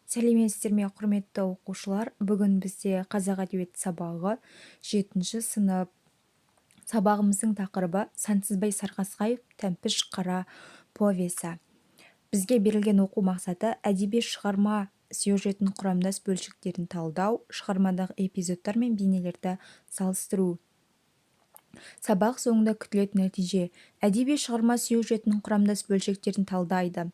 Сәлеметсіздер ме, құрметті оқушылар? Бүгін бізде қазақ әдебиеті сабағы 7 сынып. Сабағымыздың тақырыбы Сансызбай Сарғасқаев «Тәмпіш қара» повесі. Бізге берілген оқу мақсаты әдеби шығарма сюжетін құрамдас бөлшектерін талдау, шығармадағы эпизодтар мен бейнелерді салыстыру. Сабақ соңында күтілетін нәтиже: әдеби шығарма сюжетінің құрамдас бөлшектерін талдайды,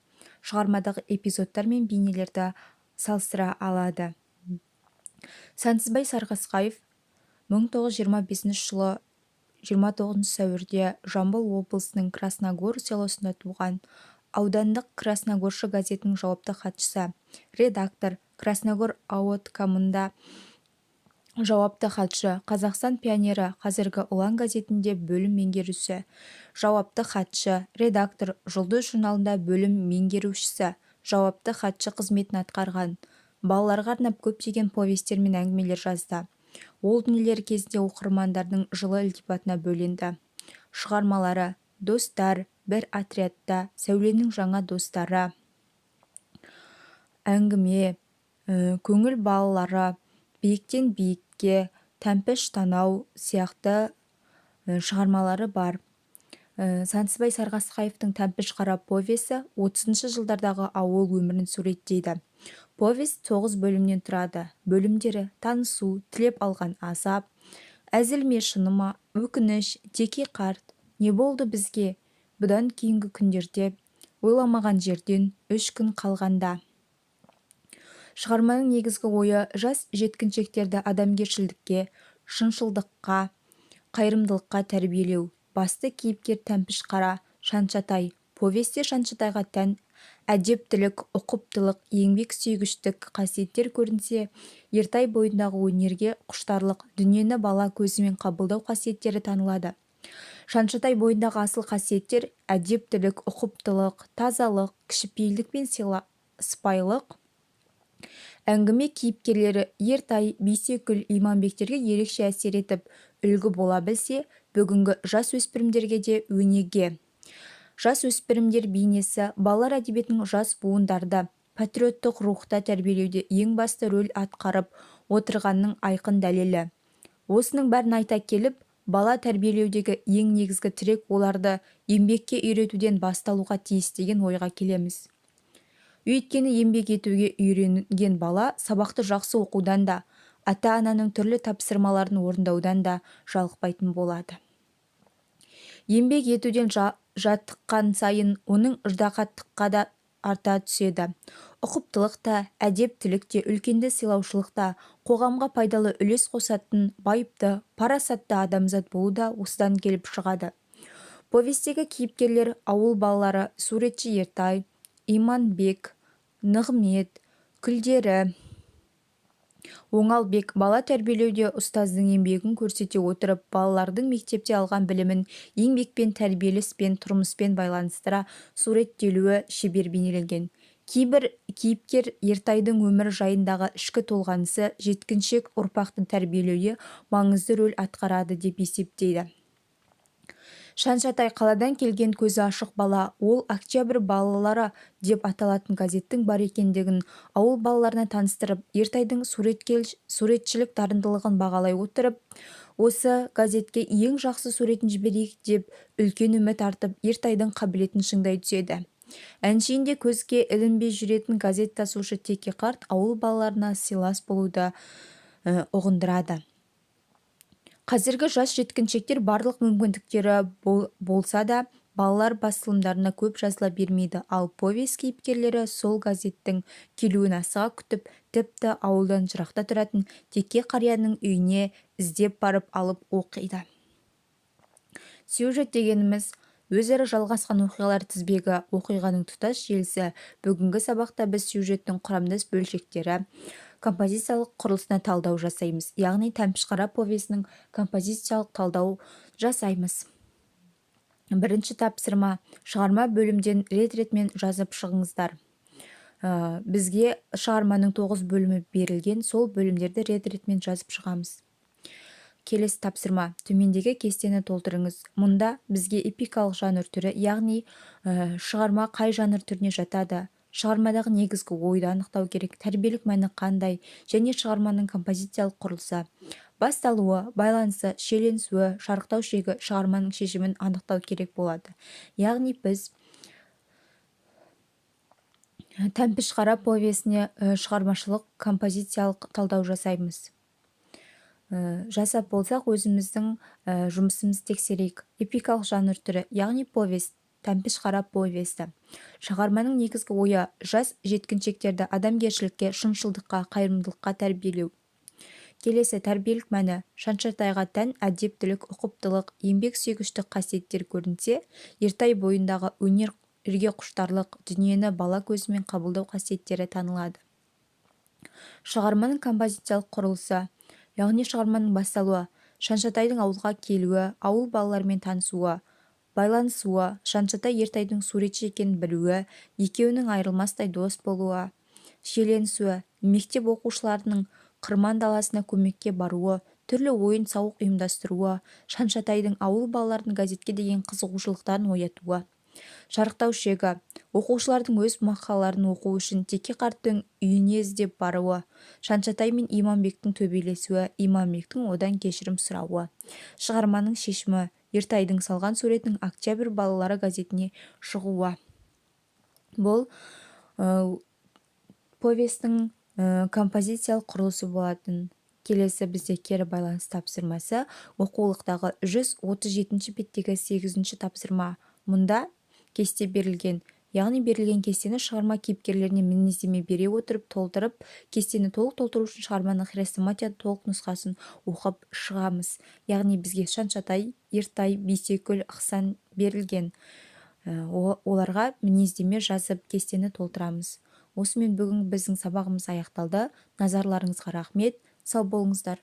шығармадағы эпизодтар мен бейнелерді салыстыра алады. Сансызбай Сарғасқаев 1925 жылы 29 сәуірде Жамбыл облысының Красногор селосында туған. Аудандық Красногоршы газетінің жауапты хатшысы, редактор, Красногор ауткомында жауапты хатшы, Қазақстан пионері, қазіргі Ұлан газетінде бөлім меңгерушісі, жауапты хатшы, редактор, Жұлдыз журналында бөлім меңгерушісі, жауапты хатшы қызметін атқарған. Балаларға арнап көптеген повестер мен әңгімелер жазды. Ол дүниелер кезінде оқырмандардың жылы ілтипатына бөленді. Шығармалары: «Достар», «Бір отрядта», «Сәуленің жаңа достары», «Әңгіме», «Көңіл балалары», «Биіктен биікке», «Тәмпіш танау» сияқты шығармалары бар. Сансызбай Сарғасқаевтың «Тәмпіш қара» повесі 30 жылдардағы ауыл өмірін суреттейді. Повест 9 бөлімнен тұрады. Бөлімдері: танысу, тілеп алған азап, әзіл ме шыны ма, өкініш, теке қарт, не болды бізге, бұдан кейінгі күндерде, ойламаған жерден, 3 күн қалғанда. Шығарманың негізгі ойы жас жеткіншектерді адамгершілдікке, шыншылдыққа, қайырымдылыққа тәрбиелеу. Басты кейіпкер Тәмпіш қара, Шаншатай. Повесте Шаншатайға тән әдептілік, ұқыптылық, еңбек сүйгіштік қасиеттер көрінсе, Ертай бойындағы өнерге құштарлық, дүниені бала көзімен қабылдау қасиеттері танылады. Шаншатай бойындағы асыл қасиеттер әдептілік, ұқыптылық, тазалық, кішіпейілдік пен сыпайылық. Әңгіме кейіпкерлері Ертай, Бейсекүл, Иманбектерге ерекше әсер етіп, үлгі бола білсе, бүгінгі жас өспірімдерге де өнеге. Жас өспірімдер бейнесі балалар әдебиетінің жас буындарды патриоттық рухта тәрбиелеуде ең басты рөл атқарып отырғанның айқын дәлелі. Осының бәрін айта келіп, бала тәрбиелеудегі ең негізгі тірек оларды еңбекке үйретуден басталуға тиіс деген ойға келеміз. Өйткені еңбек етуге үйренген бала сабақты жақсы оқудан да, ата-ананың түрлі тапсырмаларын орындаудан да жалықпайтын болады. Еңбек етуден жаттыққан сайын оның ыждағаттыққа да арта түседі. Ұқыптылық та, әдептілік те, үлкенді сыйлаушылық та, қоғамға пайдалы үлес қосатын, байыпты, парасатты адамзат болу да осыдан келіп шығады. Повестегі кейіпкерлер ауыл балалары: суретші Ертай, Иманбек, Нығмет, Күлдері, Оңалбек. Бала тәрбиелеуде ұстаздың еңбегін көрсете отырып, балалардың мектепте алған білімін еңбекпен, тәрбиеліспен, тұрмыспен байланыстыра суреттелуі шебер бейнеленген. Кейбір кейіпкер Ертайдың өмір жайындағы ішкі толғанысы жеткіншек ұрпақты тәрбиелеуде маңызды рөл атқарады деп есептейді. Шаншатай қаладан келген көзі ашық бала. Ол «Октябрь балалары» деп аталатын газеттің бар екендігін ауыл балаларына таныстырып, Ертайдың суретшілік дарындылығын бағалай отырып, осы газетке ең жақсы суретін жіберейік деп үлкен үміт артып, Ертайдың қабілетін шыңдай түседі. Әншейінде көзге ілінбей жүретін газет тасушы теке қарт ауыл балаларына сыйлас болуды ұғындырады. Қазіргі жас жеткіншектер барлық мүмкіндіктері болса да, балалар басылымдарына көп жазыла бермейді, ал повест кейіпкерлері сол газеттің келуін асыға күтіп, тіпті ауылдан жырақта тұратын теке қарияның үйіне іздеп барып алып оқиды. Сюжет дегеніміз өзара жалғасқан оқиғалар тізбегі, оқиғаның тұтас желісі. Бүгінгі сабақта біз сюжеттің құрамдас бөлшектері, композициялық құрылысына талдау жасаймыз, яғни Тәмпіш қара повесінің композициялық талдау жасаймыз. Бірінші тапсырма: шығарма бөлімден рет-ретмен жазып шығыңыздар. Бізге шығарманың 9 бөлімі берілген, сол бөлімдерді рет-ретмен жазып шығамыз. Келесі тапсырма: төмендегі кестені толтырыңыз. Мұнда бізге эпикалық жанр түрі, яғни шығарма қай жанр түріне жатады, шығармадағы негізгі ойды анықтау керек, тәрбиелік мәні қандай және шығарманың композициялық құрылысы, басталуы, байланысы, шиеленісуі, шарықтау шегі, шығарманың шешімін анықтау керек болады. Яғни біз тәмпіш қара повесіне шығармашылық композициялық талдау жасаймыз. Жасап болсақ, өзіміздің жұмысымызды тексерейік. Эпикалық жанр түрі, яғни повесть, тәмпіш қара повесті. Шығарманың негізгі ойы жас жеткіншектерді адамгершілікке, шыншылдыққа, қайырымдылыққа тәрбиелеу. Келесі, тәрбиелік мәні: Шаншатайға тән әдептілік, ұқыптылық, еңбек сүйгіштік қасиеттер көрінсе, Ертай бойындағы өнерге құштарлық, дүниені бала көзімен қабылдау қасиеттері танылады. Шығарманың композициялық құрылысы, яғни шығарманың басталуы, Шаншатайдың ауылға келуі, ауыл балаларымен танысуы, байланысуы, Шаншатай Ертайдың суретші екенін білуі, екеуінің айырылмастай дос болуы, шиеленісуі, мектеп оқушыларының қырман даласына көмекке баруы, түрлі ойын-сауық ұйымдастыруы, Шаншатайдың ауыл балаларының газетке деген қызығушылықтарын оятуы. Шарықтау шегі, оқушылардың өз мақалаларын оқу үшін Теке қарттың үйіне іздеп баруы, Шаншатай мен Иманбектің төбелесуі, Иманбектің одан кешірім сұрауы. Шығарманың шешімі: Ертайдың салған суретінің Октябрь балалары газетіне шығуы. Бұл повестің композициялық құрылысы болатын. Келесі бізде кері байланыс тапсырмасы, оқулықтағы 137-ші беттегі 8-ші тапсырма. Мұнда кесте берілген, яғни берілген кестені шығарма кейіпкерлеріне мінездеме бере отырып толтырып, кестені толық толтыру үшін шығарманың хрестоматия толық нұсқасын оқып шығамыз. Яғни бізге Шаншатай, Ертай, Бейсекүл, Ықсан берілген. Оларға мінездеме жазып кестені толтырамыз. Осымен бүгін біздің сабағымыз аяқталды. Назарларыңызға рахмет. Сау болыңыздар.